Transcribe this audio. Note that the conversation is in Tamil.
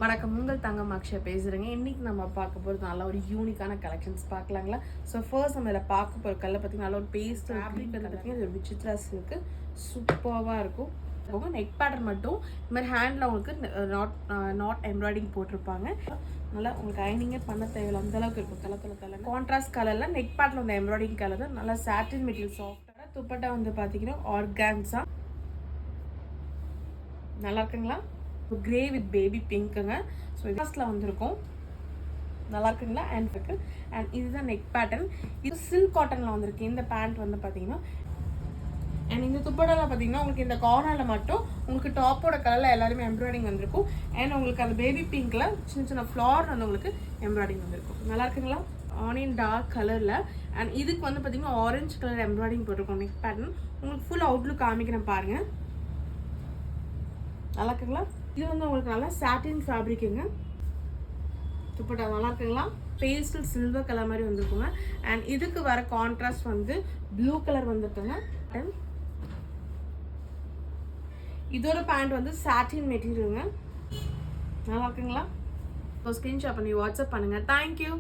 வணக்கம், உங்கள் தங்கம் அக்ஷயா பேசுகிறேங்க. இன்றைக்கி நம்ம பார்க்க போகிறது நல்ல ஒரு யூனிக்கான கலெக்ஷன்ஸ் பார்க்கலாங்களா. ஸோ ஃபர்ஸ்ட் நம்ம இதில் பார்க்க போகிற கல்லை பார்த்திங்கன்னா நல்ல ஒரு பேஸ்ட் ஃபேப்ரிக் பார்த்திங்கன்னா இது ஒரு விசித்ரா சில்க்கு சூப்பராக இருக்கும். நெக் பேட்டர்ன் மட்டும் இந்த மாதிரி ஹேண்டில் உங்களுக்கு நாட் எம்ப்ராய்டிஙங் போட்டிருப்பாங்க. நல்லா உங்களுக்கு ஐனிங்கே பண்ண தேவையில்லை, அந்தளவுக்கு இருக்கும். தலை கான்ட்ராஸ்ட் கலரில் நெக் பேட்டர்ன் வந்து எம்ப்ராய்டிங் கலர் தான். நல்லா சாட்டின் மெட்டீரியல் சாஃப்டாக. துப்பட்டா வந்து பார்த்தீங்கன்னா ஆர்கான்ஸா நல்லா இருக்குங்களா. கிரே வித் பேபி பிங்க்குங்க. ஸோ ஃபர்ஸ்ட்ல வந்திருக்கும் நல்லா இருக்குங்களா. அண்ட் இதுதான் நெக் பேட்டர்ன். இது சில்க் காட்டனில் வந்திருக்கு. இந்த பேண்ட் வந்து பார்த்தீங்கன்னா அண்ட் இந்த துப்பட்டாவில் பார்த்தீங்கன்னா உங்களுக்கு இந்த கார்னரில் மட்டும் உங்களுக்கு டாப்போட கலரில் எல்லாருமே எம்ப்ராய்டிங் வந்திருக்கும். அண்ட் உங்களுக்கு அந்த பேபி பிங்க்கில் சின்ன சின்ன ஃப்ளார் வந்து உங்களுக்கு எம்ப்ராய்டிங் வந்திருக்கும். நல்லா இருக்குங்களா. ஆனியன் டார்க் கலரில் அண்ட் இதுக்கு வந்து பார்த்தீங்கன்னா ஆரஞ்சு கலர் எம்ப்ராய்டிங் போட்டிருக்கோம். நெக் பேட்டர்ன் உங்களுக்கு ஃபுல் அவுட்லுக் காமிக்கிறேன் பாருங்கள். நல்லா இருக்குங்களா. இது வந்து உங்களுக்கு நல்லா சாட்டின் ஃபேப்ரிக்குங்க. துப்பட்டா நல்லா இருக்குங்களா. பேஸ்டல் சில்வர் கலர் மாதிரி வந்துருக்குங்க. அண்ட் இதுக்கு வர கான்ட்ராஸ்ட் வந்து ப்ளூ கலர் வந்துருக்குங்க. இதோட பேண்ட் வந்து சாட்டின் மெட்டீரியலுங்க. நல்லா இருக்குங்களா. இப்போ ஸ்க்ரீன்ஷாட் பண்ணி வாட்ஸ்அப் பண்ணுங்கள். தேங்க்யூ.